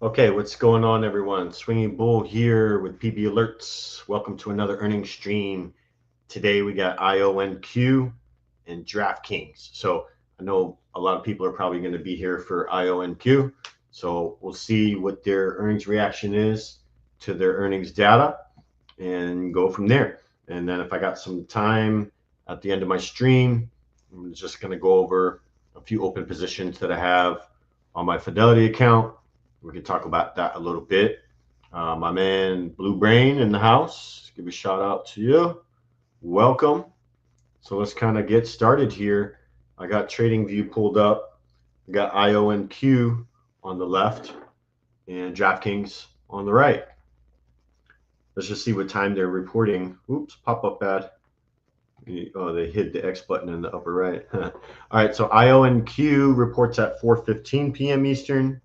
Okay, what's going on, everyone? Swinging Bull here with PB Alerts. Welcome to another earnings stream. Today we got IonQ and DraftKings. So I know a lot of people are probably going to be here for IonQ. So we'll see what their earnings reaction is to their earnings data and go from there. And then if I got some time at the end of my stream, I'm just going to go over a few open positions that I have on my Fidelity account. We can talk about that a little bit. My man Blue Brain in the house. Give a shout out to you. Welcome. So let's kind of get started here. I got TradingView pulled up. I got IonQ on the left and DraftKings on the right. Let's just see what time they're reporting. Oops, pop-up ad. Oh, they hid the X button in the upper right. All right, so IonQ reports at 4:15 p.m. Eastern.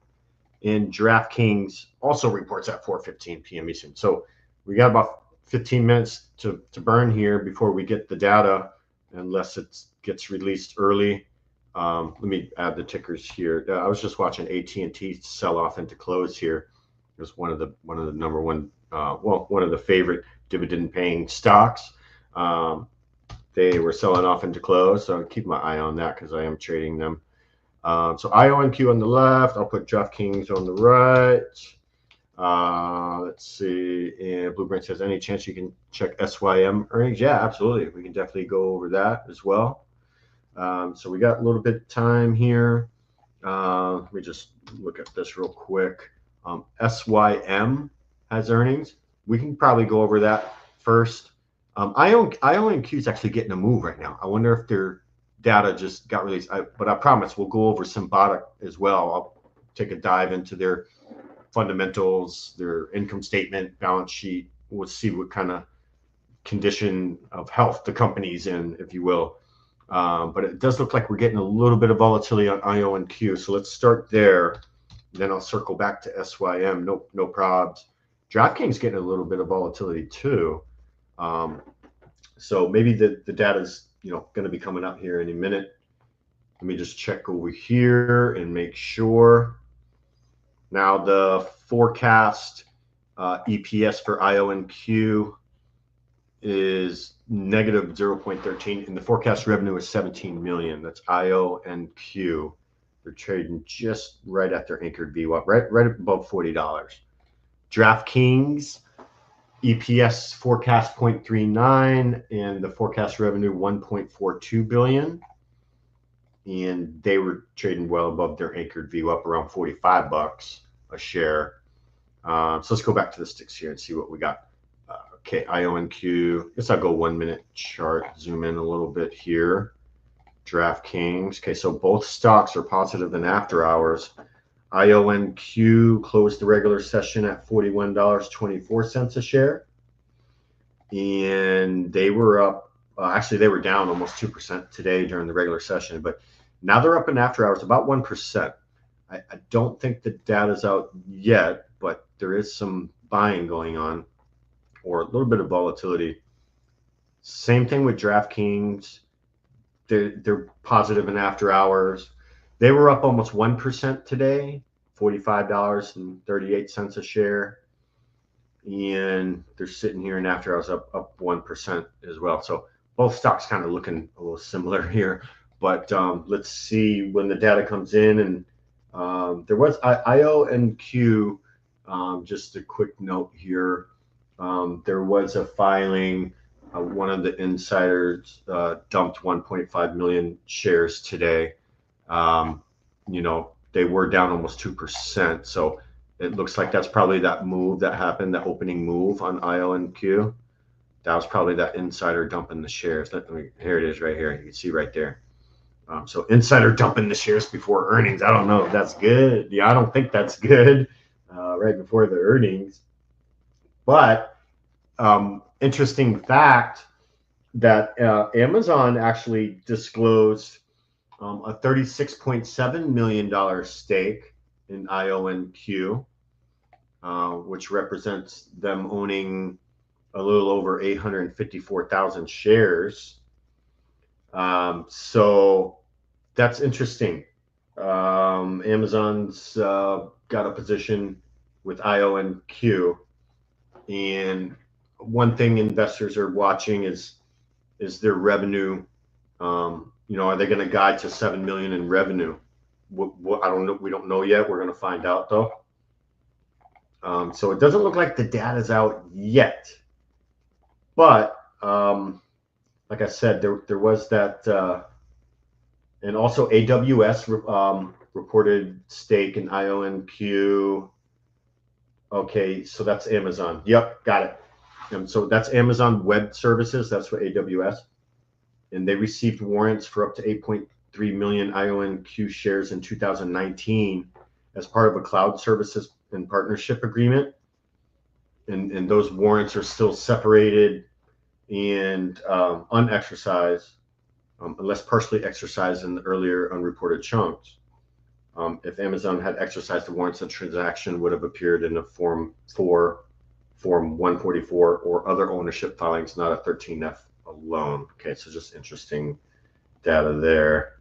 And DraftKings also reports at 4:15 p.m. Eastern. So we got about 15 minutes to burn here before we get the data, unless it gets released early. Let me add the tickers here. I was just watching AT&T sell off into close here. It was one of the number one, one of the favorite dividend-paying stocks. They were selling off into close, so I keep my eye on that because I am trading them. So IonQ on the left, I'll put DraftKings on the right. Let's see, and Blue Brain says, any chance you can check SYM earnings? Yeah, absolutely. We can definitely go over that as well. So we got a little bit of time here. Let me just look at this real quick. SYM has earnings. We can probably go over that first. IonQ is actually getting a move right now. I wonder if they're data just got released, but I promise we'll go over Symbiotic as well. I'll take a dive into their fundamentals, their income statement, balance sheet. We'll see what kind of condition of health the company's in, if you will. But it does look like we're getting a little bit of volatility on IonQ. So let's start there. Then I'll circle back to SYM. No probs. DraftKings getting a little bit of volatility too. So maybe the data's going to be coming up here in a minute. Let me just check over here and make sure. Now the forecast EPS for IonQ is negative 0.13, and the forecast revenue is 17 million. That's IonQ. They're trading just right at their anchored VWAP, right above $40. DraftKings EPS forecast 0.39 and the forecast revenue 1.42 billion. And they were trading well above their anchored VWAP around $45 a share. So let's go back to the sticks here and see what we got. Okay, IonQ. I guess I'll go 1 minute chart, zoom in a little bit here. DraftKings. Okay, so both stocks are positive in after hours. IonQ closed the regular session at $41.24 a share. And they were up, actually they were down almost 2% today during the regular session, but now they're up in after hours about 1%. I don't think the data's out yet, but there is some buying going on or a little bit of volatility. Same thing with DraftKings. They're positive in after hours. They were up almost 1% today, $45.38 a share. And they're sitting here in after hours up 1% as well. So both stocks kind of looking a little similar here. But let's see when the data comes in. And there was IonQ, just a quick note here. There was a filing. One of the insiders dumped 1.5 million shares today. They were down almost 2%. So it looks like that's probably that move that happened, that opening move on IonQ. That was probably that insider dumping the shares. Here it is right here. You can see right there. So insider dumping the shares before earnings. I don't know if that's good. Yeah, I don't think that's good right before the earnings. But interesting fact that Amazon actually disclosed a $36.7 million stake in IonQ, which represents them owning a little over 854,000 shares. So that's interesting. Amazon's got a position with IonQ, and one thing investors are watching is their revenue. Are they going to guide to 7 million in revenue? I don't know. We don't know yet. We're going to find out though. So it doesn't look like the data's out yet, but like I said, there was that, and also AWS reported stake in IonQ. Okay, so that's Amazon. Yep, got it. So that's Amazon Web Services. That's what AWS. And they received warrants for up to 8.3 million IonQ shares in 2019 as part of a cloud services and partnership agreement. And those warrants are still separated and unexercised, unless partially exercised in the earlier unreported chunks. If Amazon had exercised the warrants, the transaction would have appeared in a Form 4, Form 144, or other ownership filings, not a 13F alone. Okay, so just interesting data there.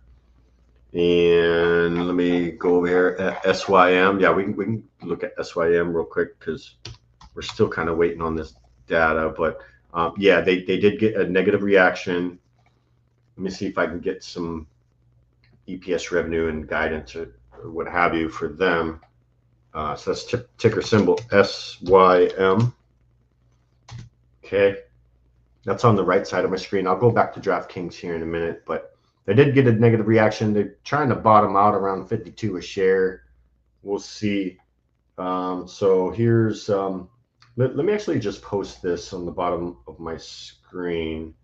And let me go over here at SYM. Yeah, we can look at SYM real quick because we're still kind of waiting on this data. But yeah, they did get a negative reaction. Let me see if I can get some EPS revenue and guidance or what have you for them. So that's ticker symbol SYM. Okay, that's on the right side of my screen. I'll go back to DraftKings here in a minute, but they did get a negative reaction. They're trying to bottom out around 52 a share. We'll see. So here's, let me actually just post this on the bottom of my screen.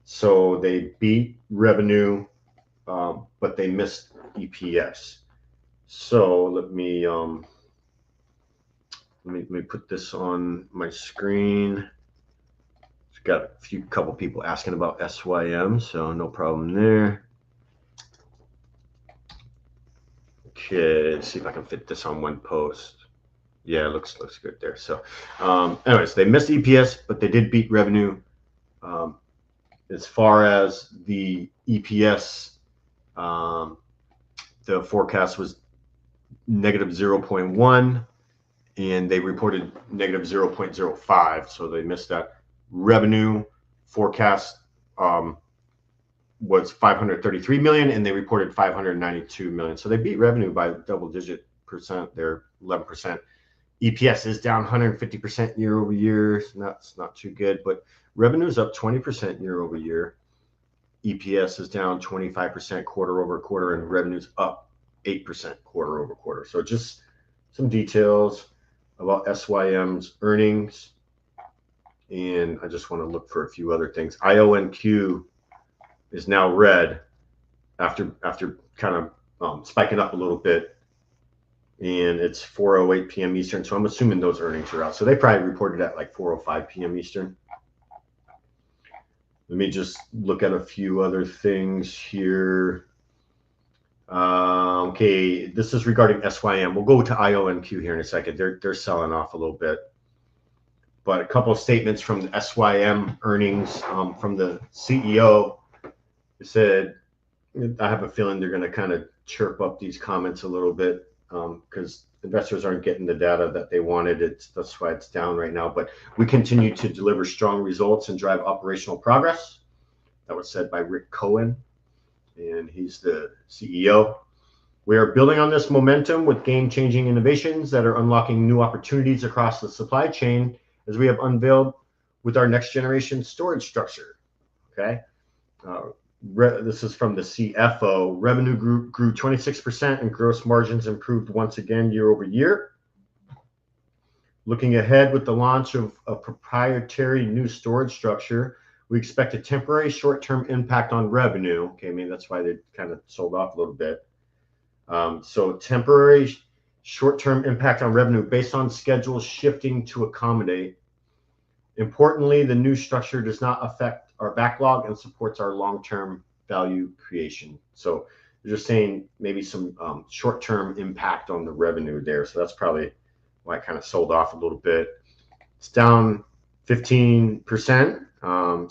So they beat revenue, but they missed EPS. So let me put this on my screen. Got a couple people asking about SYM, so no problem there. Okay, let's see if I can fit this on one post. Yeah, looks good there. So, anyways, they missed EPS, but they did beat revenue. As far as the EPS, the forecast was negative 0.1, and they reported negative 0.05, so they missed that. Revenue forecast was 533 million, and they reported 592 million. So they beat revenue by double-digit percent. They're 11%. EPS is down 150% year over year. That's not too good, but revenue is up 20% year over year. EPS is down 25% quarter over quarter, and revenue's up 8% quarter over quarter. So just some details about SYM's earnings. And I just want to look for a few other things. IonQ is now red after kind of spiking up a little bit, and it's 4:08 p.m. Eastern. So I'm assuming those earnings are out. So they probably reported at like 4:05 p.m. Eastern. Let me just look at a few other things here. Okay, this is regarding SYM. We'll go to IonQ here in a second. They're selling off a little bit. But a couple of statements from the SYM earnings from the CEO. He said, I have a feeling they're going to kind of chirp up these comments a little bit because investors aren't getting the data that they wanted. That's why it's down right now. But we continue to deliver strong results and drive operational progress. That was said by Rick Cohen, and he's the CEO. We are building on this momentum with game-changing innovations that are unlocking new opportunities across the supply chain, as we have unveiled with our next generation storage structure. Okay, this is from the CFO. Revenue grew 26% and gross margins improved once again year over year. Looking ahead with the launch of a proprietary new storage structure, we expect a temporary short-term impact on revenue. Okay, maybe that's why they kind of sold off a little bit. So temporary short-term impact on revenue based on schedules shifting to accommodate. Importantly, the new structure does not affect our backlog and supports our long-term value creation. So they're just saying maybe some short-term impact on the revenue there. So that's probably why it kind of sold off a little bit. It's down 15%.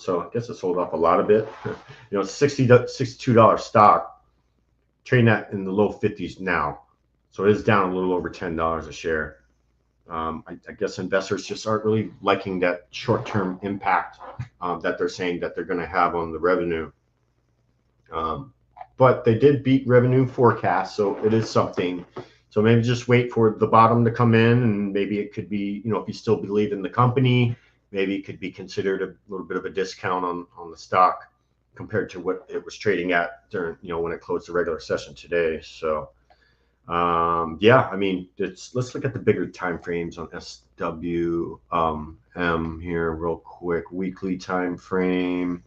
So I guess it sold off a lot of it. It's $62 stock. Trading that in the low 50s now. So it is down a little over $10 a share. I guess investors just aren't really liking that short-term impact that they're saying that they're going to have on the revenue. But they did beat revenue forecast, so it is something. So maybe just wait for the bottom to come in, and maybe it could be, if you still believe in the company, maybe it could be considered a little bit of a discount on the stock compared to what it was trading at during, when it closed the regular session today. So, yeah, I mean, let's look at the bigger time frames on SWM here real quick. Weekly time frame.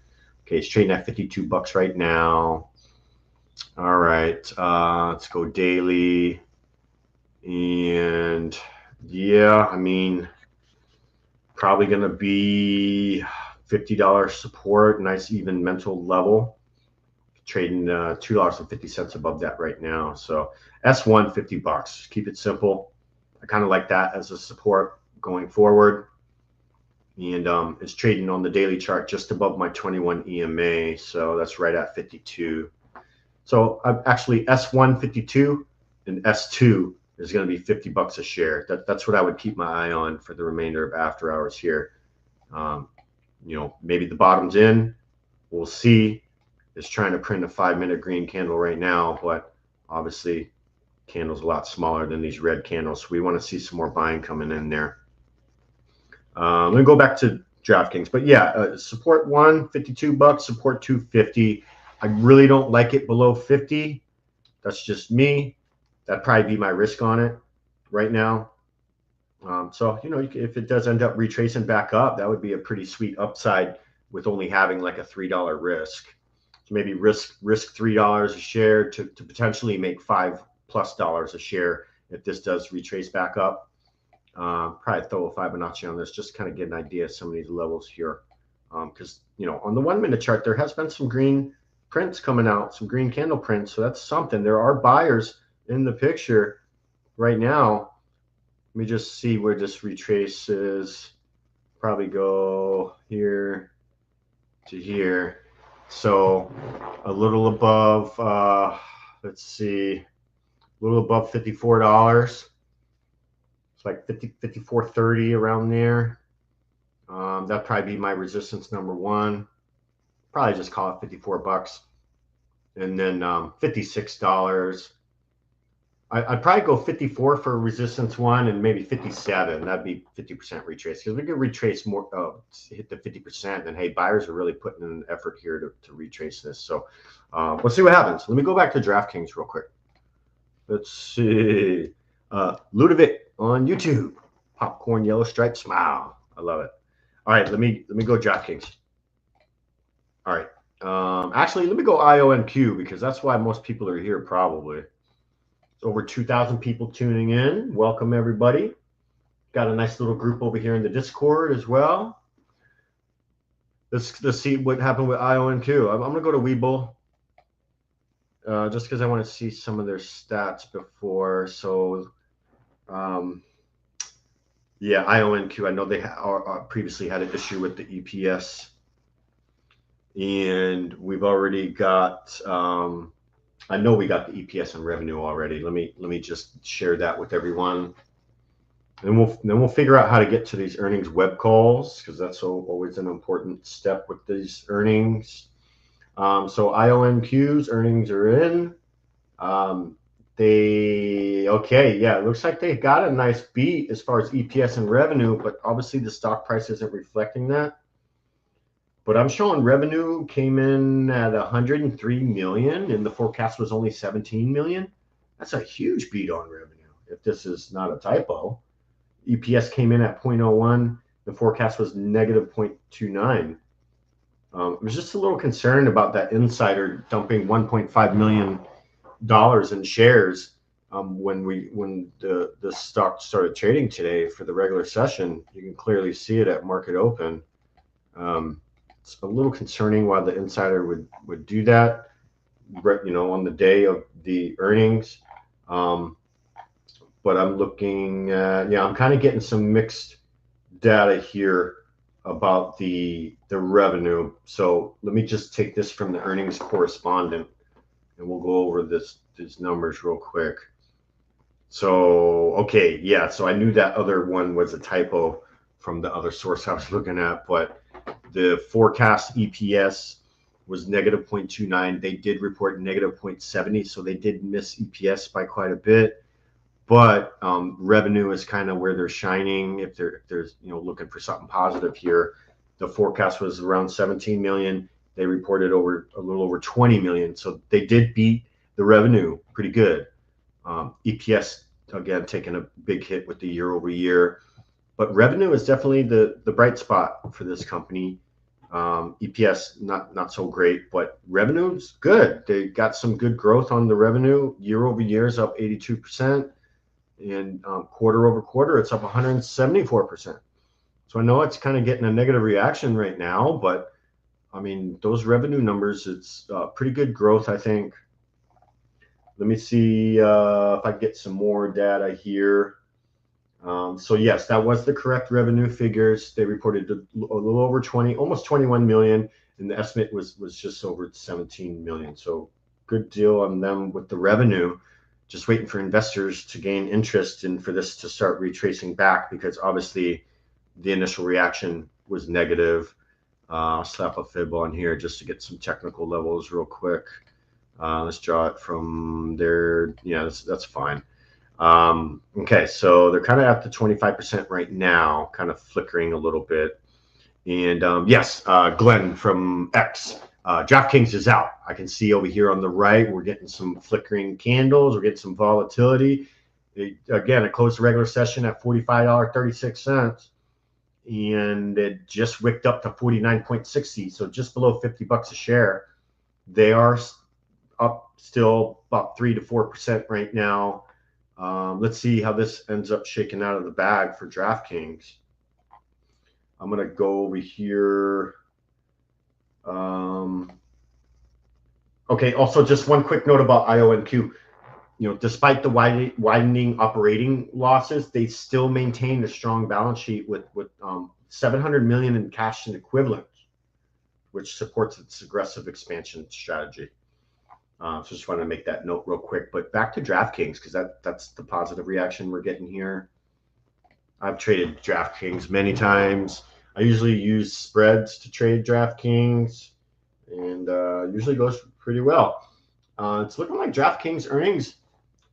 Okay, it's trading at $52 right now. All right, let's go daily. And yeah, I mean, probably going to be $50 support, nice even mental level. Trading $2.50 above that right now. So S1, $50. Keep it simple. I kind of like that as a support going forward. And it's trading on the daily chart just above my 21 EMA. So that's right at 52. So actually S1, 52, and S2 is going to be $50 a share. That's what I would keep my eye on for the remainder of after hours here. Maybe the bottom's in. We'll see. It's trying to print a 5-minute green candle right now, but obviously candle's a lot smaller than these red candles. So we want to see some more buying coming in there. Let me go back to DraftKings, but yeah, support $52, support $250. I really don't like it below 50. That's just me. That'd probably be my risk on it right now. So if it does end up retracing back up, that would be a pretty sweet upside with only having like a $3 risk. So maybe risk $3 a share to potentially make $5+ a share if this does retrace back up. Probably throw a Fibonacci on this, just kind of get an idea of some of these levels here. Because on the 1-minute chart, there has been some green prints coming out, some green candle prints. So that's something. There are buyers in the picture right now. Let me just see where this retraces. Probably go here to here. So a little above, let's see, a little above $54. It's like 54.30 around there. That'd probably be my resistance number one. Probably just call it $54. And then $56. I'd probably go 54 for resistance one and maybe 57. That'd be 50% retrace. Because we could retrace more, hit the 50%. And hey, buyers are really putting in an effort here to retrace this. So we'll see what happens. Let me go back to DraftKings real quick. Let's see. Ludovic on YouTube. Popcorn yellow stripe smile. I love it. All right, let me go DraftKings. All right. Actually, let me go IonQ because that's why most people are here probably. Over 2,000 people tuning in. Welcome, everybody. Got a nice little group over here in the Discord as well. Let's see what happened with IonQ. I'm going to go to Webull just because I want to see some of their stats before. So, yeah, IonQ, I know they previously had an issue with the EPS. And we've already got... I know we got the EPS and revenue already. Let me just share that with everyone, and we'll figure out how to get to these earnings web calls because that's always an important step with these earnings. So IonQ's earnings are in. It looks like they got a nice beat as far as EPS and revenue, but obviously the stock price isn't reflecting that. But I'm showing revenue came in at 103 million and the forecast was only 17 million. That's a huge beat on revenue. If this is not a typo, EPS came in at 0.01. The forecast was negative 0.29. I was just a little concerned about that insider dumping $1.5 million in shares when the stock started trading today for the regular session. You can clearly see it at market open. It's a little concerning why the insider would do that, on the day of the earnings. But I'm looking at, I'm kind of getting some mixed data here about the revenue. So let me just take this from the earnings correspondent and we'll go over these numbers real quick. So, okay, yeah. So I knew that other one was a typo from the other source I was looking at, but the forecast EPS was negative 0.29. They did report negative 0.70, so they did miss EPS by quite a bit. But revenue is kind of where they're shining. If there's looking for something positive here, the forecast was around 17 million. They reported over a little over 20 million, so they did beat the revenue pretty good. EPS again taking a big hit with the year over year, but revenue is definitely the bright spot for this company. EPS not so great, but revenue's good. They got some good growth on the revenue. Year over year is up 82%, and quarter over quarter it's up 174%. So I know it's kind of getting a negative reaction right now, but I mean those revenue numbers, it's pretty good growth, I think. Let me see if I get some more data here. So yes, that was the correct revenue figures. They reported a little over 20, almost 21 million, and the estimate was just over 17 million. So good deal on them with the revenue. Just waiting for investors to gain interest and for this to start retracing back, because obviously the initial reaction was negative. I'll slap a fib on here just to get some technical levels real quick. Let's draw it from there. Yeah, that's fine. Okay, so they're kind of at the 25% right now, kind of flickering a little bit. And yes, Glenn from X, DraftKings is out. I can see over here on the right, we're getting some flickering candles. We're getting some volatility. Again, it closed the regular session at $45.36, and it just wicked up to 49.60, so just below $50 a share. They are up still about 3 to 4% right now. Let's see how this ends up shaking out of the bag for DraftKings. I'm going to go over here. Okay, also just one quick note about IonQ. Despite the widening operating losses, they still maintain a strong balance sheet with 700 million in cash and equivalents, which supports its aggressive expansion strategy. So just want to make that note real quick. But back to DraftKings, because that's the positive reaction we're getting here. I've traded DraftKings many times. I usually use spreads to trade DraftKings, and usually goes pretty well. It's looking like DraftKings earnings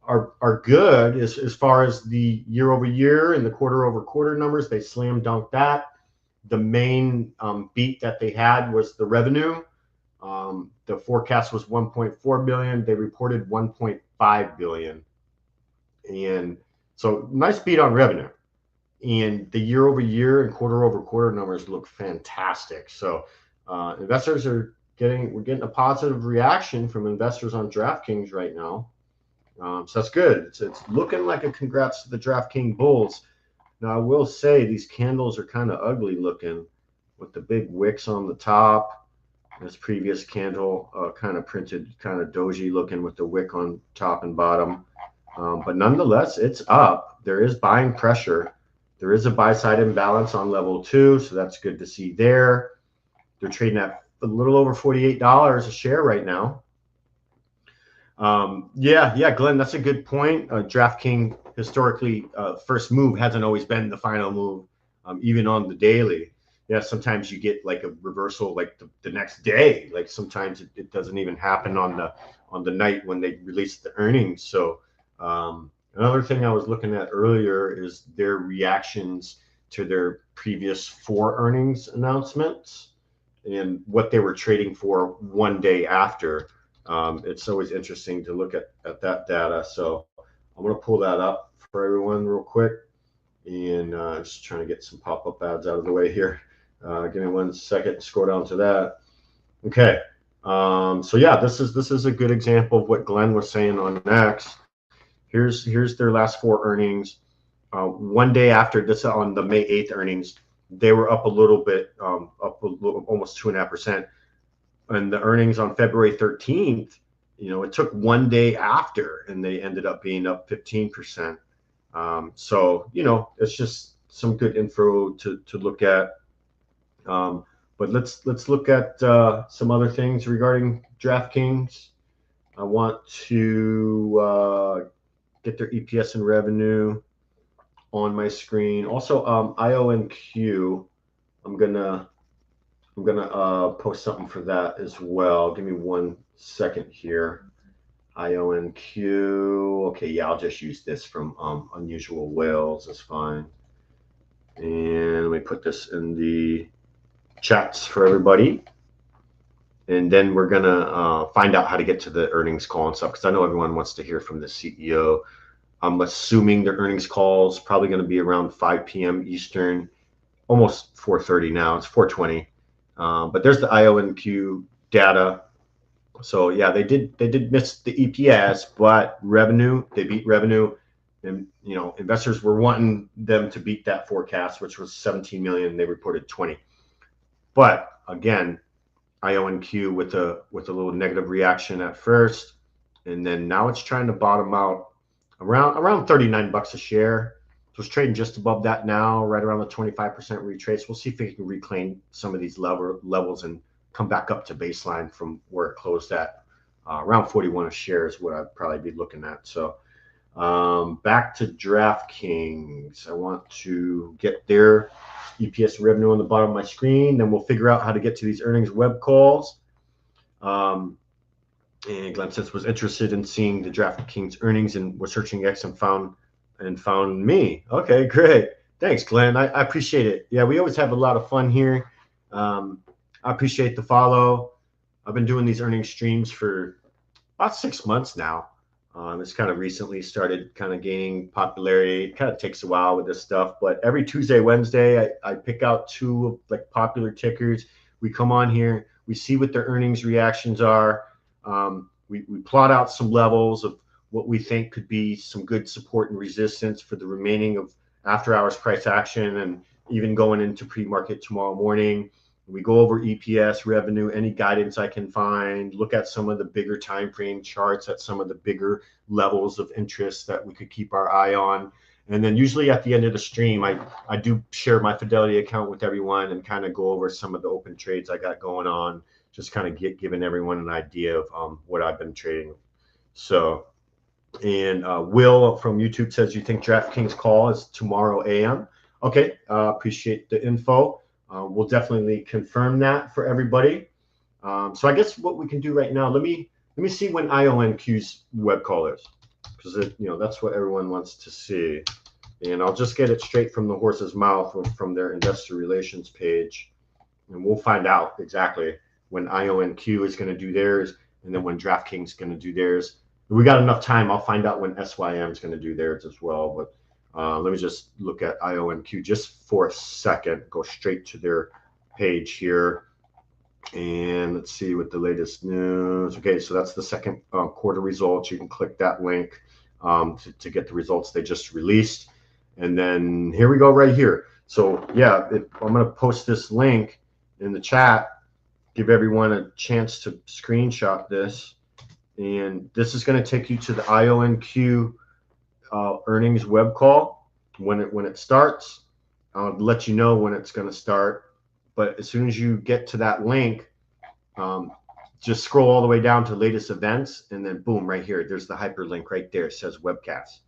are good as far as the year over year and the quarter over quarter numbers. They slam dunked that. The main beat that they had was the revenue. The forecast was 1.4 billion. They reported 1.5 billion. And so nice beat on revenue. And the year over year and quarter over quarter numbers look fantastic. So investors we're getting a positive reaction from investors on DraftKings right now. So that's good. It's looking like a congrats to the DraftKings bulls. Now I will say these candles are kind of ugly looking with the big wicks on the top. This previous candle kind of printed kind of doji looking with the wick on top and bottom. But nonetheless, it's up. There is buying pressure. There is a buy side imbalance on level 2, so that's good to see there. They're trading at a little over $48 a share right now. Yeah, Glenn, that's a good point. DraftKings historically, first move hasn't always been the final move, even on the daily. Yeah, sometimes you get like a reversal like the next day. Like sometimes it doesn't even happen on the night when they release the earnings. So another thing I was looking at earlier is their reactions to their previous 4 earnings announcements and what they were trading for one day after. It's always interesting to look at that data. So I'm going to pull that up for everyone real quick, and just trying to get some pop-up ads out of the way here. Give me 1 second to scroll down to that. Okay. So yeah, this is a good example of what Glenn was saying on X. Here's their last 4 earnings. One day after this, on the May 8th earnings, they were up a little bit, almost 2.5%. And the earnings on February 13th, it took one day after, and they ended up being up 15%. So it's just some good info to look at. But let's look at some other things regarding DraftKings. I want to get their EPS and revenue on my screen. Also, IonQ, I'm gonna post something for that as well. Give me 1 second here. IonQ. Okay, yeah, I'll just use this from Unusual Whales. That's fine. And let me put this in the chats for everybody. And then we're gonna find out how to get to the earnings call and stuff, because I know everyone wants to hear from the CEO. I'm assuming the earnings call is probably going to be around 5 p.m. Eastern, almost 4:30 now. It's 4:20, but there's the IonQ data. So yeah, they did miss the EPS, but revenue, they beat revenue, and investors were wanting them to beat that forecast, which was 17 million. They reported 20, but again, IonQ with a little negative reaction at first, and then now it's trying to bottom out around 39 bucks a share. So it's trading just above that now, right around the 25% retrace. We'll see if it can reclaim some of these levels and come back up to baseline from where it closed at. Around 41 a share is what I'd probably be looking at. So back to DraftKings. I want to get their EPS revenue on the bottom of my screen. Then we'll figure out how to get to these earnings web calls. And Glenn Sins was interested in seeing the DraftKings earnings and was searching X and found me. Okay, great. Thanks, Glenn. I appreciate it. Yeah, we always have a lot of fun here. I appreciate the follow. I've been doing these earnings streams for about 6 months now. It's kind of recently started kind of gaining popularity. It kind of takes a while with this stuff, but every Tuesday, Wednesday, I pick out 2 like popular tickers. We come on here, we see what their earnings reactions are. We plot out some levels of what we think could be some good support and resistance for the remaining of after hours price action and even going into pre-market tomorrow morning. We go over EPS, revenue, any guidance I can find, look at some of the bigger time frame charts at some of the bigger levels of interest that we could keep our eye on. And then usually at the end of the stream, I do share my Fidelity account with everyone and kind of go over some of the open trades I got going on, just kind of giving everyone an idea of what I've been trading. So, and Will from YouTube says, you think DraftKings call is tomorrow AM? Okay, appreciate the info. We'll definitely confirm that for everybody. So I guess what we can do right now, let me see when IonQ's web call is, because that's what everyone wants to see. And I'll just get it straight from the horse's mouth from their investor relations page, and we'll find out exactly when IonQ is going to do theirs, and then when DraftKings is going to do theirs. If we got enough time, I'll find out when SYM is going to do theirs as well. But let me just look at IonQ just for a second, go straight to their page here. And let's see what the latest news. Okay, so that's the second quarter results. You can click that link to get the results they just released. And then here we go right here. So yeah, I'm going to post this link in the chat, give everyone a chance to screenshot this. And this is going to take you to the IonQ earnings web call. When it starts, I'll let you know when it's going to start. But as soon as you get to that link, just scroll all the way down to latest events, and then boom, right here, there's the hyperlink right there. It says webcast.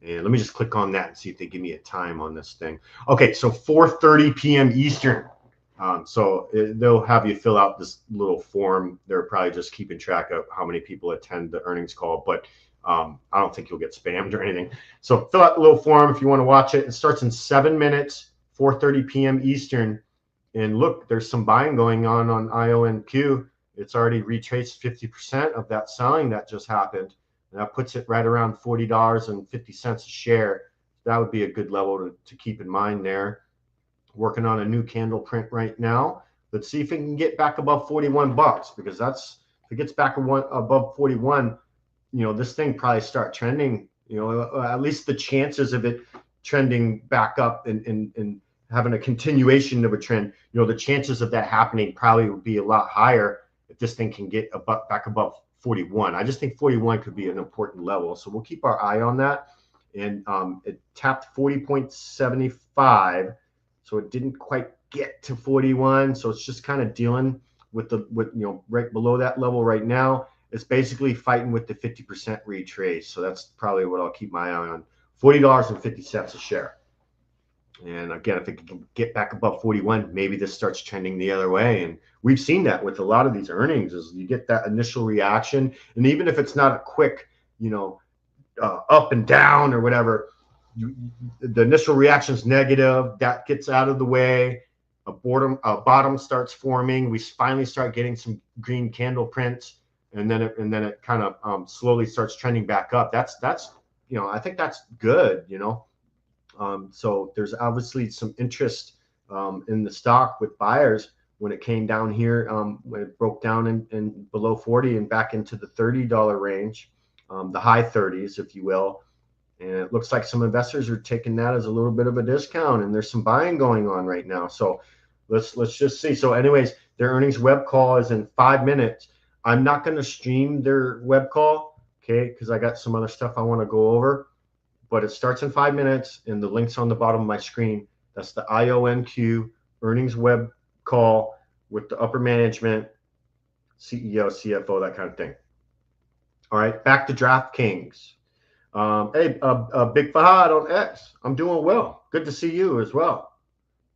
And let me just click on that and see if they give me a time on this thing. Okay, so 4:30 p.m. Eastern. They'll have you fill out this little form. They're probably just keeping track of how many people attend the earnings call, but I don't think you'll get spammed or anything. So fill out the little form if you want to watch it. It starts in 7 minutes, 4:30 p.m. Eastern. And look, there's some buying going on IonQ. It's already retraced 50% of that selling that just happened. And that puts it right around $40.50 a share. That would be a good level to keep in mind there. Working on a new candle print right now. Let's see if it can get back above 41 bucks, because if it gets back above 41, this thing probably start trending, at least the chances of it trending back up and having a continuation of a trend, the chances of that happening probably would be a lot higher if this thing can get back above 41. I just think 41 could be an important level. So we'll keep our eye on that. And it tapped 40.75. So it didn't quite get to 41. So it's just kind of dealing with right below that level right now. it's basically fighting with the 50% retrace. So that's probably what I'll keep my eye on. $40.50 a share. And again, if it can get back above 41, maybe this starts trending the other way. And we've seen that with a lot of these earnings is you get that initial reaction. And even if it's not a quick, up and down or whatever, the initial reaction is negative. That gets out of the way. A bottom starts forming. We finally start getting some green candle prints, and then it kind of slowly starts trending back up. That's I think that's good. So there's obviously some interest in the stock with buyers when it came down here, when it broke down in below 40 and back into the $30 range, the high 30s, if you will. And it looks like some investors are taking that as a little bit of a discount, and there's some buying going on right now. So let's just see. So anyways, their earnings web call is in 5 minutes. I'm not going to stream their web call, okay, because I got some other stuff I want to go over. But it starts in 5 minutes, and the link's on the bottom of my screen. That's the IonQ earnings web call with the upper management, CEO, CFO, that kind of thing. All right, back to DraftKings. Hey, Big Fahad on X. I'm doing well. Good to see you as well.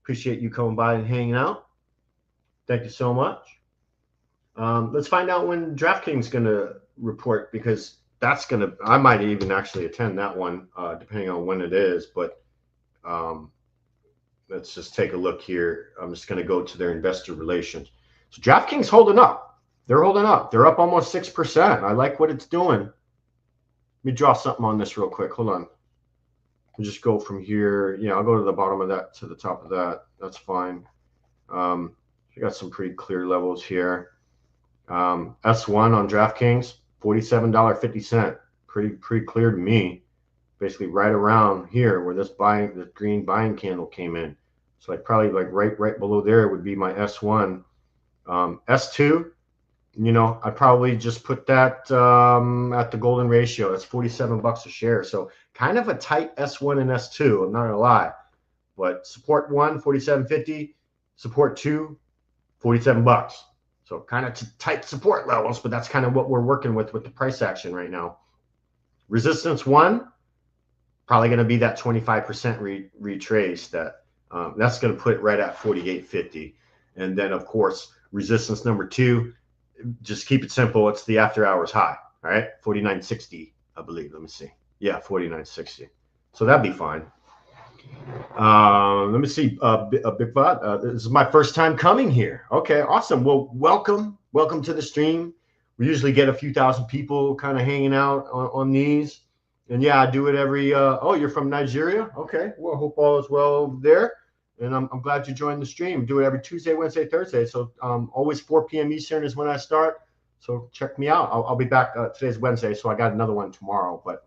Appreciate you coming by and hanging out. Thank you so much. Let's find out when DraftKings is going to report, because I might even actually attend that one, depending on when it is. But let's just take a look here. I'm just going to go to their investor relations. So DraftKings holding up. They're holding up. They're up almost 6%. I like what it's doing. Let me draw something on this real quick. Hold on. I'll just go from here. Yeah, I'll go to the bottom of that to the top of that. That's fine. We got some pretty clear levels here. S1 on DraftKings, $47.50. Pretty clear to me. Basically right around here where this green buying candle came in. So probably right below there would be my S1. S2, I probably just put that at the golden ratio. That's $47 a share. So kind of a tight S1 and S2. I'm not gonna lie, but support 1, $47.50. Support 2, $47. So kind of tight support levels, but that's kind of what we're working with the price action right now. Resistance 1, probably going to be that 25% retrace. That's going to put it right at 48.50. And then of course resistance number 2, just keep it simple. It's the after hours high. All right, 49.60, I believe. Let me see. Yeah, 49.60. So that'd be fine. Let me see. Big Bot. This is my first time coming here. Okay, awesome. Well, welcome to the stream. We usually get a few thousand people kind of hanging out on these. And yeah, I do it every. Oh, you're from Nigeria? Okay. Well, hope all is well over there. And I'm glad you joined the stream. Do it every Tuesday, Wednesday, Thursday. So always 4 p.m. Eastern is when I start. So check me out. I'll be back. Today's Wednesday, so I got another one tomorrow. But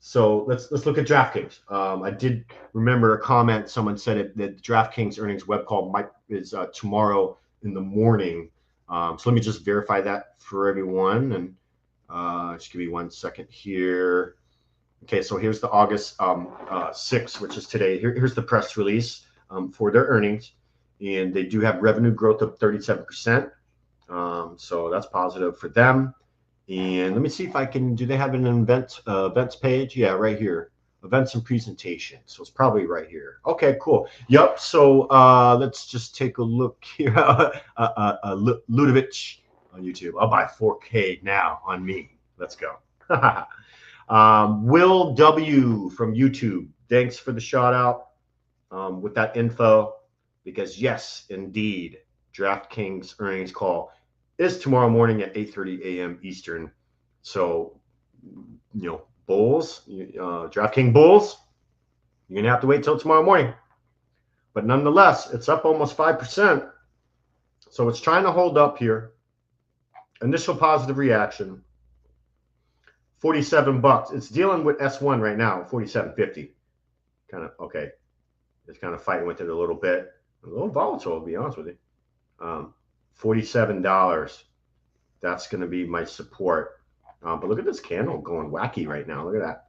so let's look at DraftKings. I did remember a comment. Someone said that DraftKings earnings web call is tomorrow in the morning. So let me just verify that for everyone. And just give me 1 second here. Okay, so here's the August 6th, which is today. Here's the press release for their earnings. And they do have revenue growth of 37%. So that's positive for them. And let me see if I can, do they have an events page? Yeah, right here. Events and presentations. So it's probably right here. Okay, cool. Yep. So let's just take a look here. Ludovich on YouTube. I'll buy 4K now on me. Let's go. Will W from YouTube. Thanks for the shout out with that info, because yes, indeed, DraftKings earnings call is tomorrow morning at 8:30 a.m. Eastern. So, Bulls, DraftKings Bulls, you're going to have to wait till tomorrow morning. But nonetheless, it's up almost 5%. So it's trying to hold up here. Initial positive reaction, $47. It's dealing with S1 right now, $47.50. Kind of, okay. It's kind of fighting with it a little bit. A little volatile, to be honest with you. $47. That's going to be my support. But look at this candle going wacky right now. Look at that.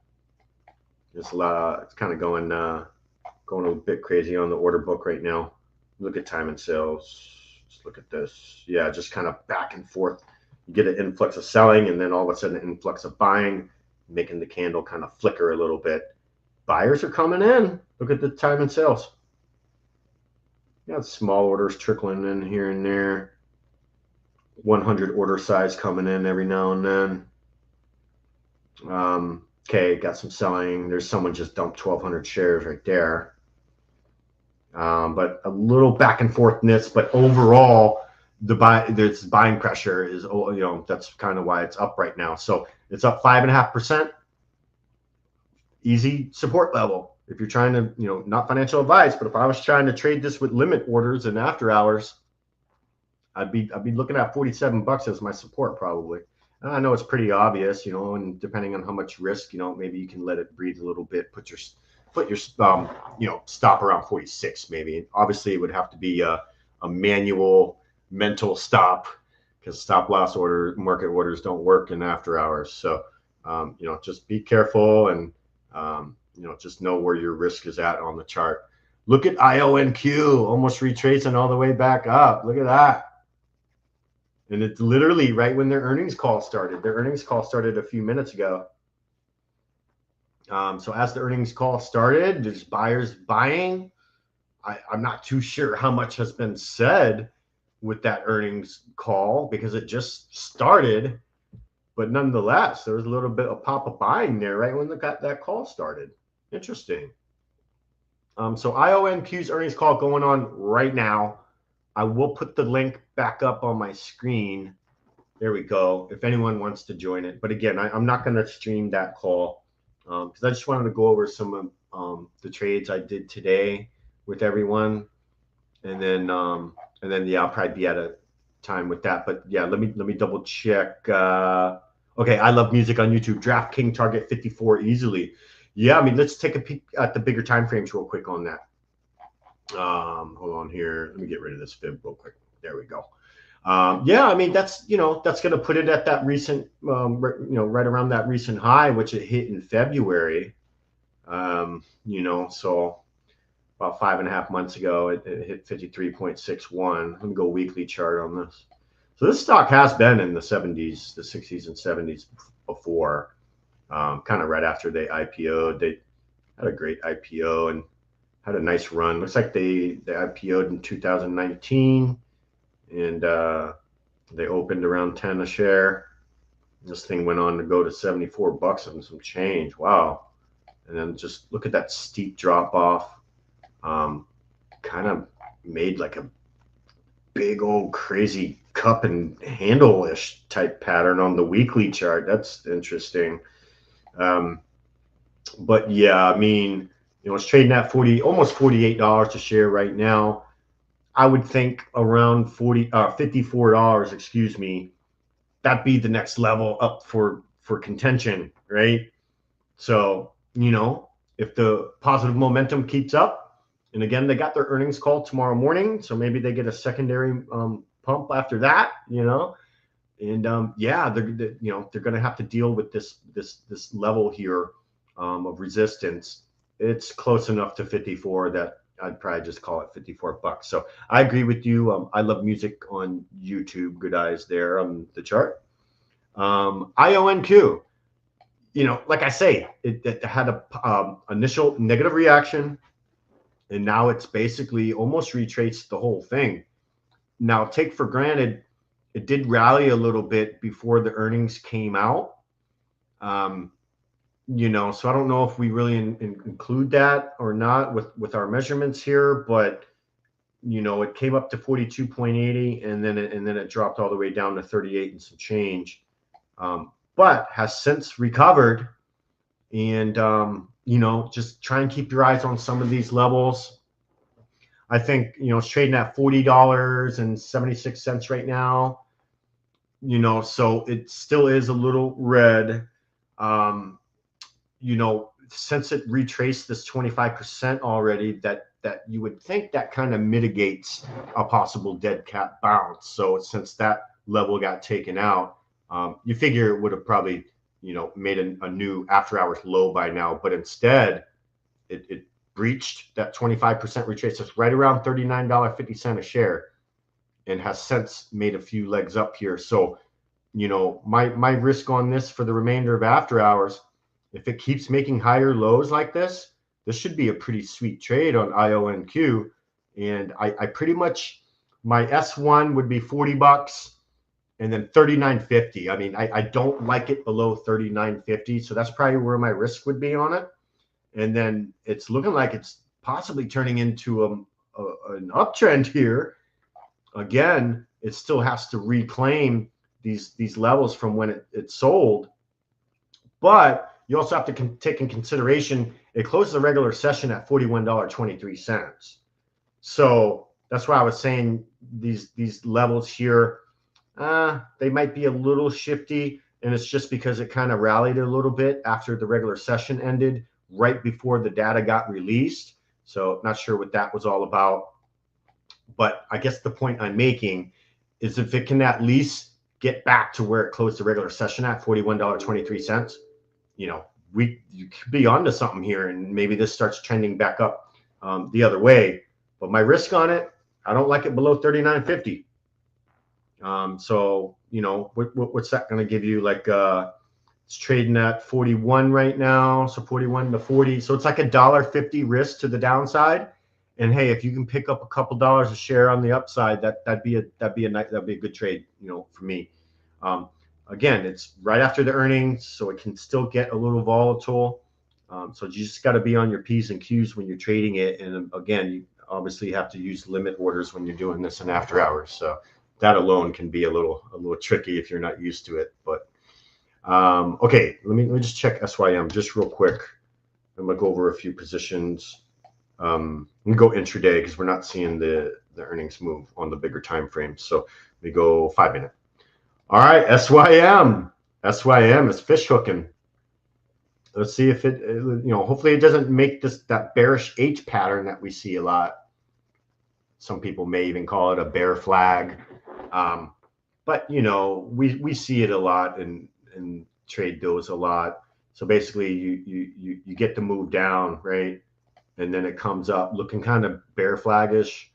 There's a lot. It's kind of going a bit crazy on the order book right now. Look at time and sales. Just look at this. Yeah, just kind of back and forth. you get an influx of selling, and then all of a sudden an influx of buying, making the candle kind of flicker a little bit. Buyers are coming in. Look at the time in sales. You got small orders trickling in here and there. 100 order size coming in every now and then. Okay, got some selling. There's someone just dumped 1,200 shares right there. But a little back and forthness. But overall, there's buying pressure is, that's kind of why it's up right now. So it's up 5.5%. Easy support level. If you're trying to, not financial advice, but if I was trying to trade this with limit orders and after hours, I'd be looking at $47 as my support probably. And I know it's pretty obvious, and depending on how much risk, maybe you can let it breathe a little bit. Put your stop around 46 maybe. Obviously, it would have to be a manual mental stop, because stop loss market orders don't work in after hours. So just be careful and just know where your risk is at on the chart. Look at IonQ almost retracing all the way back up. Look at that. And it's literally right when their earnings call started. Their earnings call started a few minutes ago. So as the earnings call started, there's buyers buying. I'm not too sure how much has been said with that earnings call because it just started. But nonetheless, there was a little bit of pop of buying there right when that call started. Interesting. So IonQ's earnings call going on right now. I will put the link back up on my screen. There we go. If anyone wants to join it. But again, I'm not going to stream that call because I just wanted to go over some of the trades I did today with everyone. And then yeah, I'll probably be at a time with that. But yeah, let me double check. Okay, I love music on YouTube. DraftKings target 54 easily. Yeah, I mean, let's take a peek at the bigger time frames real quick on that. Hold on here. Let me get rid of this fib real quick. There we go. Yeah, I mean, that's going to put it at that recent, right around that recent high, which it hit in February. So about 5.5 months ago, it hit 53.61. Let me go weekly chart on this. So this stock has been in the 70s, the 60s and 70s before, kind of right after they IPO'd. They had a great IPO and had a nice run. Looks like they IPO'd in 2019, and they opened around 10 a share. This thing went on to go to $74 and some change. Wow. And then just look at that steep drop off. Kind of made like a big old crazy cup and handle-ish type pattern on the weekly chart. That's interesting. But yeah, I mean, it's trading at almost $48 a share right now. I would think around $54, excuse me, that'd be the next level up for contention, right? So, if the positive momentum keeps up, and again, they got their earnings call tomorrow morning, so maybe they get a secondary pump after that, and yeah, they're going to have to deal with this level here of resistance. It's close enough to 54 that I'd probably just call it $54. So I agree with you. I love music on YouTube. Good eyes there on the chart. IonQ, like I say, it had a initial negative reaction, and now it's basically almost retraced the whole thing. Now, take for granted, it did rally a little bit before the earnings came out. So I don't know if we really include that or not with our measurements here, but it came up to 42.80 and then it dropped all the way down to 38 and some change, but has since recovered. And just try and keep your eyes on some of these levels. I think it's trading at $40.76 right now. So it still is a little red. Since it retraced this 25% already, that you would think that kind of mitigates a possible dead cat bounce. So since that level got taken out, you figure it would have probably, made a new after hours low by now, but instead it breached that 25% retrace. It's right around $39.50 a share and has since made a few legs up here. So you know, my risk on this for the remainder of after hours, if it keeps making higher lows like this should be a pretty sweet trade on IonQ. And I pretty much, my S1 would be 40 bucks and then 39.50. I mean, I don't like it below 39.50. So that's probably where my risk would be on it. And then it's looking like it's possibly turning into an uptrend here. Again, it still has to reclaim these levels from when it sold. But you also have to take in consideration it closed the regular session at $41.23. So that's why I was saying these levels here, they might be a little shifty, and it's just because it kind of rallied a little bit after the regular session ended, right before the data got released. So not sure what that was all about. But I guess the point I'm making is if it can at least get back to where it closed the regular session at $41.23, you know, you could be onto something here, and maybe this starts trending back up the other way. But my risk on it, I don't like it below 39.50. So, you know, what's that going to give you? Like, it's trading at 41 right now. So 41 to 40. So it's like $1.50 risk to the downside. And hey, if you can pick up a couple dollars a share on the upside, that'd be a good trade, you know, for me. Again, it's right after the earnings, so it can still get a little volatile. So you just got to be on your P's and Q's when you're trading it. And again, you obviously have to use limit orders when you're doing this in after hours. So that alone can be a little tricky if you're not used to it. But okay, let me just check SYM just real quick. I'm gonna go over a few positions. We go intraday because we're not seeing the earnings move on the bigger time frames. So we go 5 minute. All right, SYM is fish hooking. Let's see if it, you know, hopefully it doesn't make that bearish H pattern that we see a lot. Some people may even call it a bear flag. But you know, we see it a lot and trade those a lot. So basically you get the move down, right? And then it comes up looking kind of bear flaggish.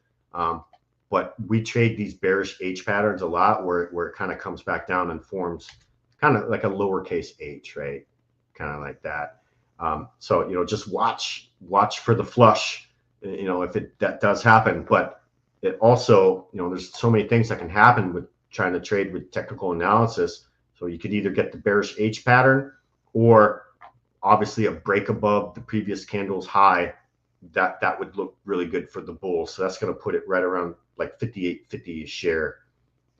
But we trade these bearish H patterns a lot where it kind of comes back down and forms kind of like a lowercase h, right? Kind of like that. So, you know, just watch for the flush, you know, if that does happen. But it also, you know, there's so many things that can happen with trying to trade with technical analysis. So you could either get the bearish H pattern or obviously a break above the previous candle's high. That would look really good for the bull. So that's going to put it right around like 58.50 a share.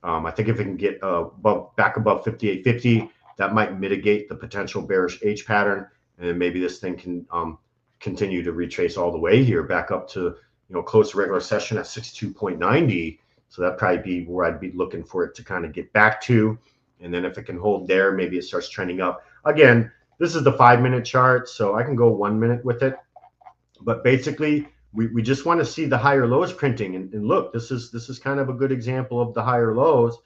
I think if it can get back above 58.50, that might mitigate the potential bearish H pattern, and then maybe this thing can continue to retrace all the way here back up to, you know, close to regular session at 62.90. So that'd probably be where I'd be looking for it to kind of get back to. And then if it can hold there, maybe it starts trending up. Again, this is the 5 minute chart, so I can go 1 minute with it. But basically, we just want to see the higher lows printing. And look, this is kind of a good example of the higher lows.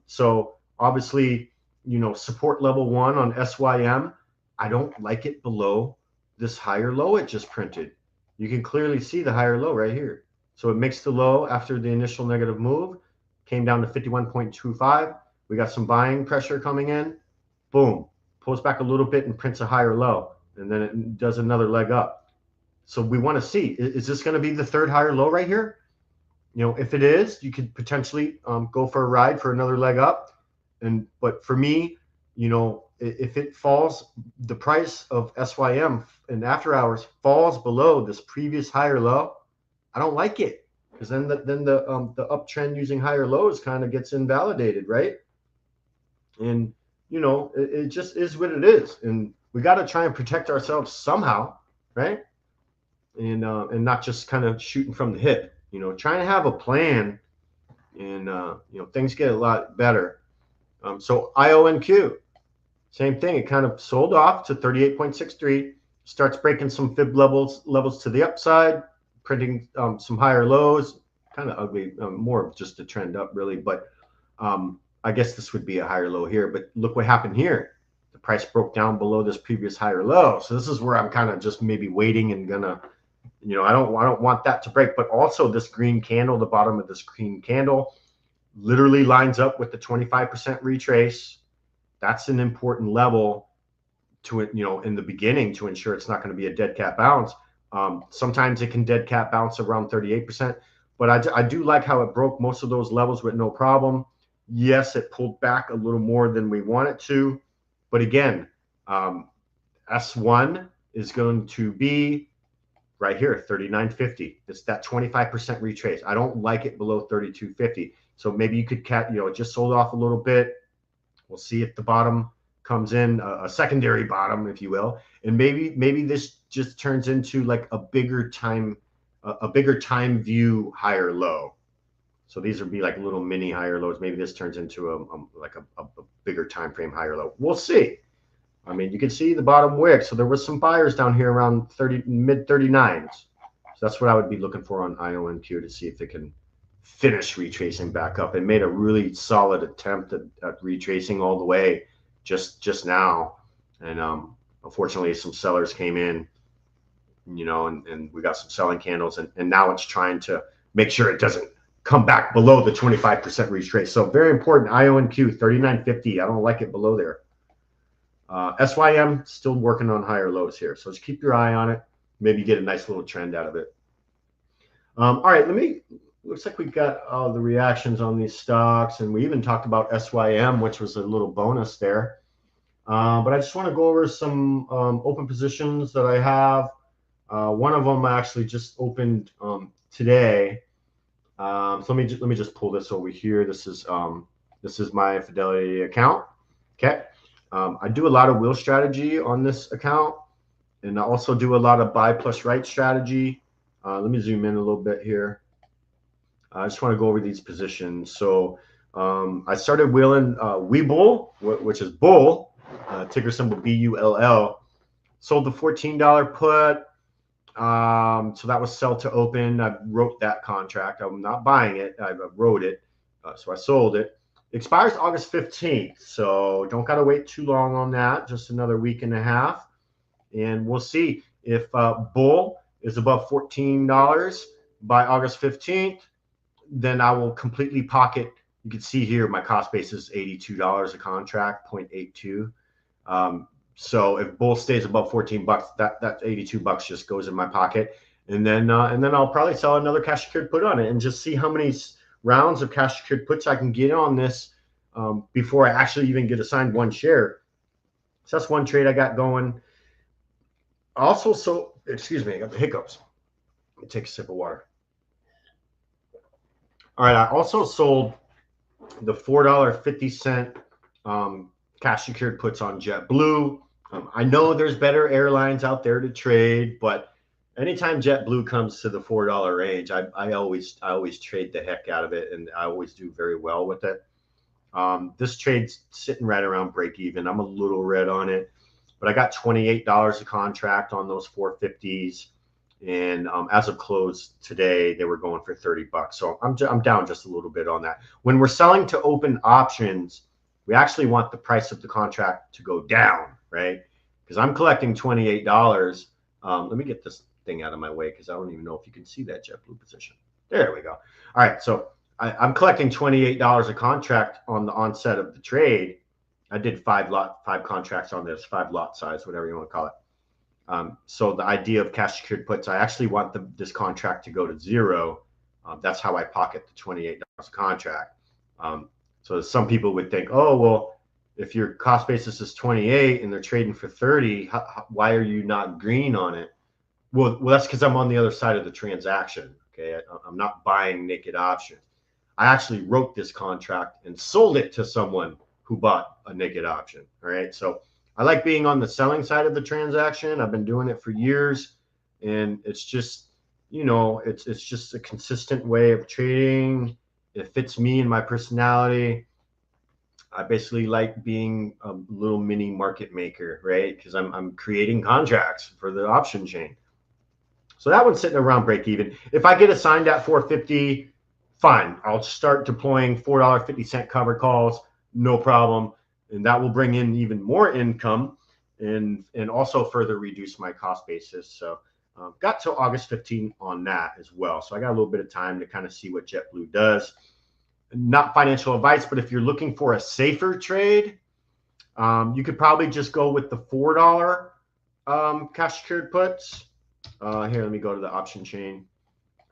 So obviously, you know, support level 1 on SYM, I don't like it below this higher low it just printed. You can clearly see the higher low right here. So it makes the low after the initial negative move, came down to 51.25. We got some buying pressure coming in. Boom, pulls back a little bit and prints a higher low. And then it does another leg up. So we want to see, is this going to be the third higher low right here? You know, if it is, you could potentially go for a ride for another leg up. But for me, you know, if it falls, the price of SYM in after hours falls below this previous higher low, I don't like it, because then the uptrend using higher lows kind of gets invalidated, right? And you know, it just is what it is, and we got to try and protect ourselves somehow, right? And not just kind of shooting from the hip, you know, trying to have a plan, and you know, things get a lot better. So IonQ, same thing. It kind of sold off to 38.63, starts breaking some fib levels to the upside, printing some higher lows, kind of ugly, more of just a trend up really. But I guess this would be a higher low here, but look what happened here. The price broke down below this previous higher low. So this is where I'm kind of just maybe waiting and gonna, you know, I don't want that to break. But also this green candle, the bottom of this green candle, literally lines up with the 25% retrace. That's an important level to, in the beginning, to ensure it's not going to be a dead cat bounce. Sometimes it can dead cat bounce around 38%, but I do like how it broke most of those levels with no problem. Yes, it pulled back a little more than we want it to, but again, S1 is going to be right here, 39.50. It's that 25% retrace. I don't like it below 32.50. So maybe you could just sold off a little bit. We'll see if the bottom comes in, a secondary bottom, if you will, and maybe this just turns into like a bigger time view higher low. So these would be like little mini higher lows. Maybe this turns into a bigger time frame higher low. We'll see. I mean, you can see the bottom wick. So there was some buyers down here around mid 39s. So that's what I would be looking for on IonQ to see if it can finish retracing back up. It made a really solid attempt at retracing all the way just now. And unfortunately, some sellers came in, and we got some selling candles. And now it's trying to make sure it doesn't come back below the 25% retrace. So very important, IonQ, 39.50. I don't like it below there. SYM still working on higher lows here, so just keep your eye on it. Maybe get a nice little trend out of it. All right, looks like we got all the reactions on these stocks, and we even talked about SYM, which was a little bonus there. But I just want to go over some open positions that I have. One of them I actually just opened today. So let me just pull this over here. This is my Fidelity account. Okay. I do a lot of wheel strategy on this account, and I also do a lot of buy plus right strategy. Let me zoom in a little bit here. I just want to go over these positions. So I started wheeling Webull, which is bull, ticker symbol BULL. Sold the $14 put. So that was sell to open. I wrote that contract. I'm not buying it. I wrote it. So I sold it. Expires August 15th, so don't got to wait too long on that, just another week and a half. And we'll see if bull is above $14 by August 15th, then I will completely pocket. You can see here my cost base is $82 a contract, 0.82. So if bull stays above 14 bucks, that $82 just goes in my pocket. And then I'll probably sell another cash secured put on it and just see how many rounds of cash secured puts I can get on this before I actually even get assigned one share. So that's one trade I got going. Also, excuse me, I got the hiccups. Let me take a sip of water. All right, I also sold the $4.50 cash secured puts on JetBlue. I know there's better airlines out there to trade, but anytime JetBlue comes to the $4 range, I always trade the heck out of it, and I always do very well with it. This trade's sitting right around break even. I'm a little red on it, but I got $28 a contract on those 450s, and as of close today, they were going for $30. So I'm down just a little bit on that. When we're selling to open options, we actually want the price of the contract to go down, right? Because I'm collecting $28. Let me get this thing out of my way because I don't even know if you can see that JetBlue position. There we go. All right, so I'm collecting $28 a contract on the onset of the trade. I did five contracts on this, 5 lot size, whatever you want to call it. So the idea of cash secured puts, I actually want this contract to go to 0. That's how I pocket the $28 a contract. So some people would think, oh, well, if your cost basis is 28 and they're trading for 30, why are you not green on it? Well, that's because I'm on the other side of the transaction. Okay, I'm not buying naked options. I actually wrote this contract and sold it to someone who bought a naked option. All right, so I like being on the selling side of the transaction. I've been doing it for years, and it's just, it's just a consistent way of trading. It fits me and my personality. I basically like being a little mini market maker, right? Because I'm creating contracts for the option chain. So that one's sitting around break even. If I get assigned at 450, fine. I'll start deploying $4.50 cover calls, no problem. And that will bring in even more income and also further reduce my cost basis. So got till August 15 on that as well. So I got a little bit of time to kind of see what JetBlue does. not financial advice, but if you're looking for a safer trade, you could probably just go with the $4 cash secured puts. Here, let me go to the option chain.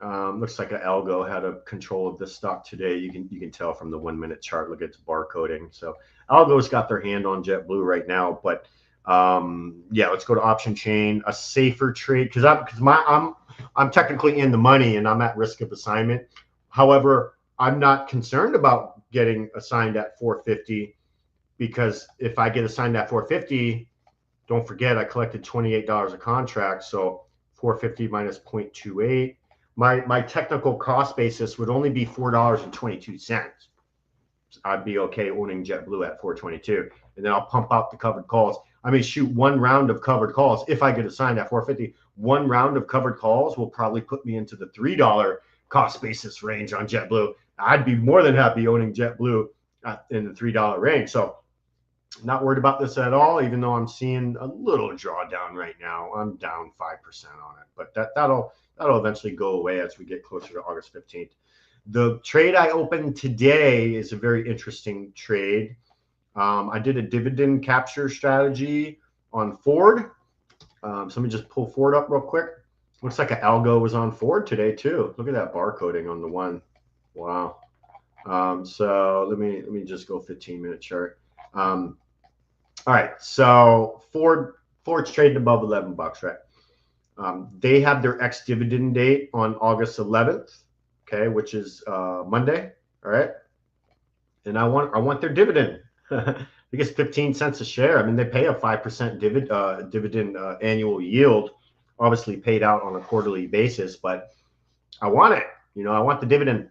Looks like Algo had a control of this stock today. You can tell from the 1 minute chart. Look at its barcoding. So Algo's got their hand on JetBlue right now. But yeah, let's go to option chain, a safer trade, because I'm technically in the money and I'm at risk of assignment. However, I'm not concerned about getting assigned at 450, because if I get assigned at 450, don't forget I collected $28 a contract. So 450 minus 0.28. My technical cost basis would only be $4.22. I'd be okay owning JetBlue at 422, and then I'll pump out the covered calls. I mean, shoot, one round of covered calls, if I get assigned at 450, one round of covered calls will probably put me into the $3 cost basis range on JetBlue. I'd be more than happy owning JetBlue in the $3 range. So not worried about this at all, even though I'm seeing a little drawdown right now. I'm down 5% on it, but that'll eventually go away as we get closer to August 15th. The trade I opened today is a very interesting trade. I did a dividend capture strategy on Ford. So let me just pull Ford up real quick. Looks like an Algo was on Ford today too. Look at that barcoding on the one. Wow. So let me just go 15-minute chart. All right. So Ford's trading above $11, right? They have their ex-dividend date on August 11th, okay, which is Monday. All right. And I want their dividend. I think it's 15 cents a share. I mean, they pay a 5% dividend annual yield, obviously paid out on a quarterly basis, but I want it. I want the dividend.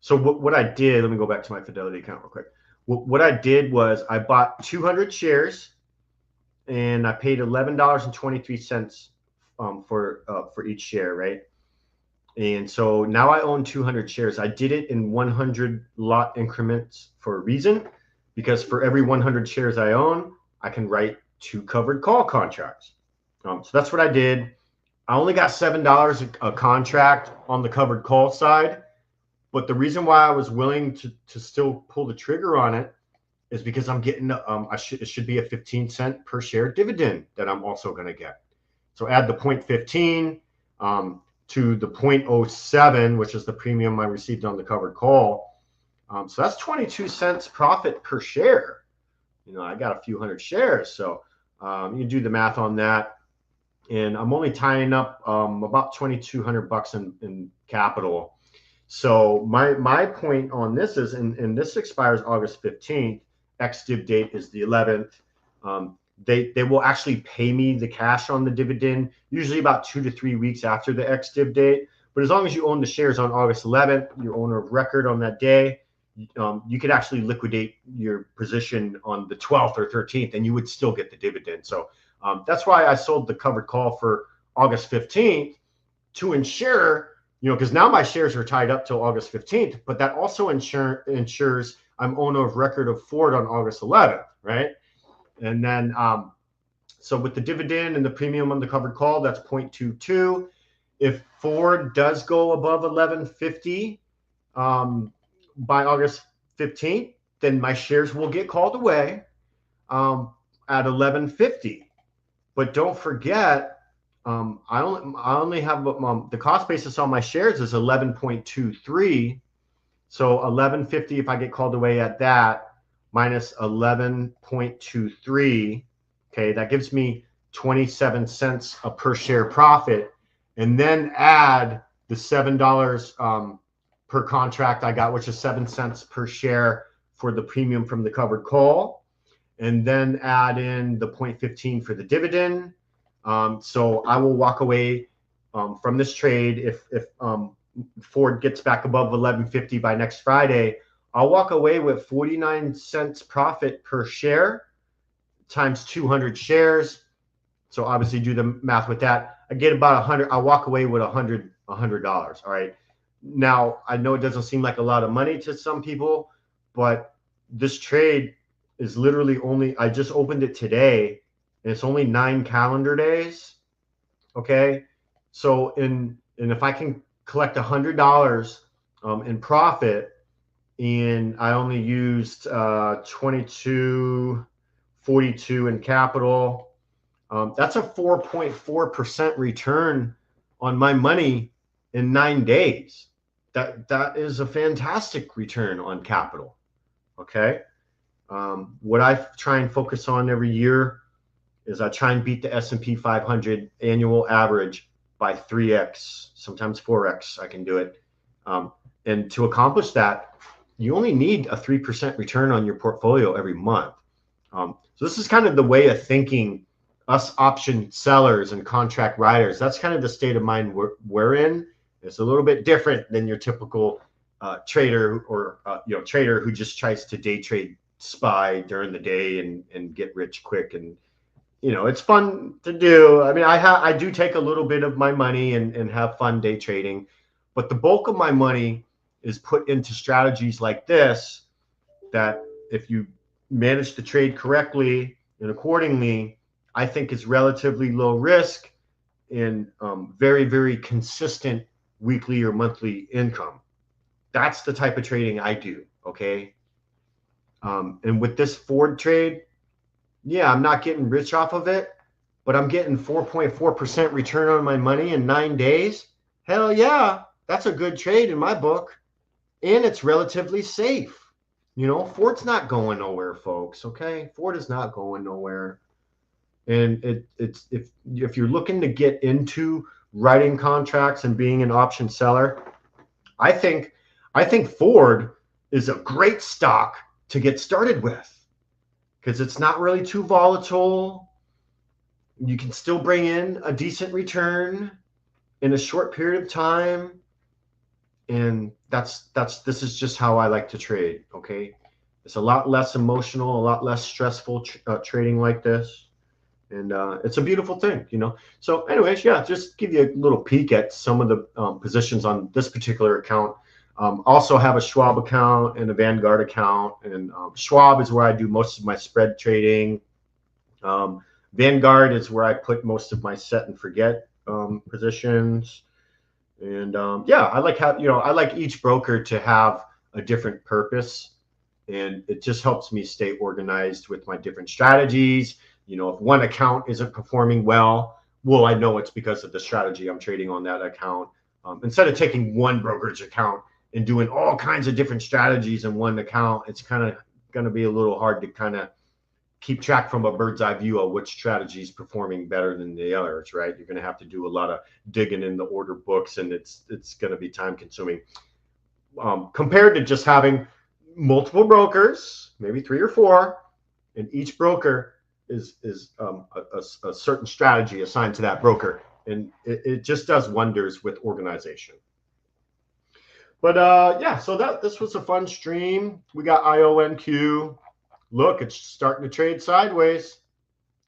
So what I did, let me go back to my Fidelity account real quick. What I did was I bought 200 shares and I paid $11.23 for each share, right? And so now I own 200 shares. I did it in 100 lot increments for a reason, because for every 100 shares I own, I can write 2 covered call contracts. So that's what I did. I only got $7 a contract on the covered call side, but the reason why I was willing to still pull the trigger on it is because I'm getting it should be a 15-cent per share dividend that I'm also going to get. So add the 0.15 to the 0.07, which is the premium I received on the covered call. So that's 22 cents profit per share. I got a few hundred shares, so you can do the math on that. And I'm only tying up about $2,200 in capital. So my point on this is, and this expires August 15th. Ex-div date is the 11th. They will actually pay me the cash on the dividend usually about 2 to 3 weeks after the ex-div date. But as long as you own the shares on August 11th, you're owner of record on that day, you could actually liquidate your position on the 12th or 13th, and you would still get the dividend. So that's why I sold the covered call for August 15th to ensure, because now my shares are tied up till August 15th, but that also ensures I'm owner of record of Ford on August 11th, right? And then, so with the dividend and the premium on the covered call, that's 0.22. If Ford does go above 1150 by August 15th, then my shares will get called away at 1150. But don't forget, I only have the cost basis on my shares is 11.23. So 1150, if I get called away at that, minus 11.23, okay, that gives me 27 cents a per share profit. And then add the $7 per contract I got, which is 7 cents per share for the premium from the covered call. And then add in the 0.15 for the dividend. So I will walk away from this trade if Ford gets back above 1150 by next Friday. I'll walk away with 49 cents profit per share times 200 shares. So obviously do the math with that. I get about 100. I'll walk away with $100. All right. Now I know it doesn't seem like a lot of money to some people, but this trade is literally I just opened it today, and it's only 9 calendar days. Okay. So and if I can collect $100 in profit and I only used 22.42 in capital. That's a 4.4% return on my money in 9 days. That is a fantastic return on capital. Okay. What I try and focus on every year is I try and beat the S&P 500 annual average by 3x, sometimes 4x. I can do it. And to accomplish that, you only need a 3% return on your portfolio every month. So this is kind of the way of thinking us option sellers and contract writers. That's kind of the state of mind we're in. It's a little bit different than your typical trader or trader who just tries to day trade SPY during the day and get rich quick. And it's fun to do. I mean, I do take a little bit of my money and have fun day trading, but the bulk of my money is put into strategies like this that if you manage to trade correctly and accordingly, I think is relatively low risk and very, very consistent weekly or monthly income. That's the type of trading I do, okay? And with this Ford trade, yeah, I'm not getting rich off of it, but I'm getting 4.4% return on my money in 9 days. Hell yeah, that's a good trade in my book. And it's relatively safe. Ford's not going nowhere, folks, okay? Ford is not going nowhere. And it's if you're looking to get into writing contracts and being an option seller, I think Ford is a great stock to get started with because it's not really too volatile. You can still bring in a decent return in a short period of time. And this is just how I like to trade, okay? It's a lot less emotional, a lot less stressful trading like this. And it's a beautiful thing, So anyways, yeah, just give you a little peek at some of the positions on this particular account. Also have a Schwab account and a Vanguard account. And Schwab is where I do most of my spread trading. Vanguard is where I put most of my set and forget positions. And yeah, I like each broker to have a different purpose. And it just helps me stay organized with my different strategies. If one account isn't performing well, I know it's because of the strategy I'm trading on that account. Instead of taking one brokerage account and doing all kinds of different strategies in one account, it's kind of going to be a little hard to kind of keep track from a bird's eye view of which strategy is performing better than the others, right? You're going to have to do a lot of digging in the order books, and it's going to be time consuming. Compared to just having multiple brokers, maybe 3 or 4, and each broker is a certain strategy assigned to that broker, and it just does wonders with organization. But yeah, so this was a fun stream. We got IonQ. Look, it's starting to trade sideways.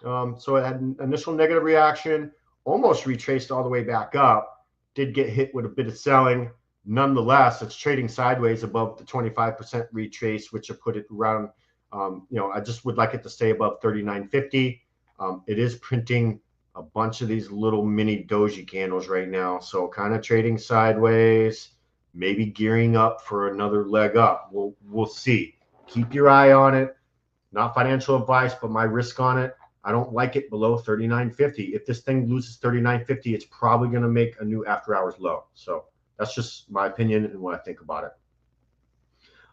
So it had an initial negative reaction, almost retraced all the way back up, did get hit with a bit of selling. Nonetheless, it's trading sideways above the 25% retrace, which will put it around, I just would like it to stay above 39.50. It is printing a bunch of these little mini doji candles right now. So kind of trading sideways, maybe gearing up for another leg up. We'll see. Keep your eye on it. Not financial advice, but my risk on it. I don't like it below 39.50. If this thing loses 39.50, it's probably going to make a new after hours low. So that's just my opinion and what I think about it.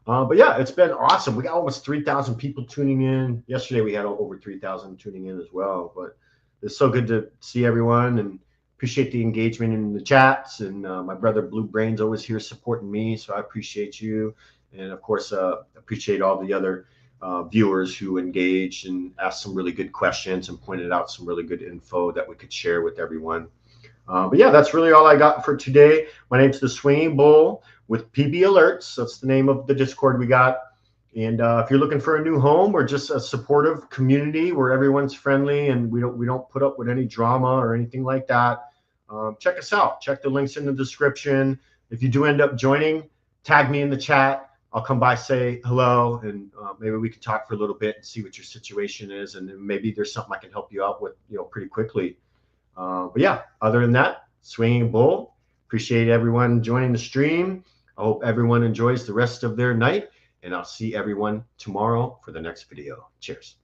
But yeah, it's been awesome. We got almost 3,000 people tuning in. Yesterday we had over 3,000 tuning in as well. But it's so good to see everyone and appreciate the engagement in the chats. And my brother Blue Brain's always here supporting me, so I appreciate you. And of course, appreciate all the other viewers who engaged and asked some really good questions and pointed out some really good info that we could share with everyone. But yeah, that's really all I got for today. My name's the Swinging Bull with PB Alerts. That's the name of the Discord we got. And if you're looking for a new home or just a supportive community where everyone's friendly and we don't put up with any drama or anything like that, check us out. Check the links in the description. If you do end up joining, tag me in the chat. I'll come by, say hello, and maybe we can talk for a little bit and see what your situation is, and then maybe there's something I can help you out with, pretty quickly. But yeah, other than that, Swinging Bull. Appreciate everyone joining the stream. I hope everyone enjoys the rest of their night, and I'll see everyone tomorrow for the next video. Cheers.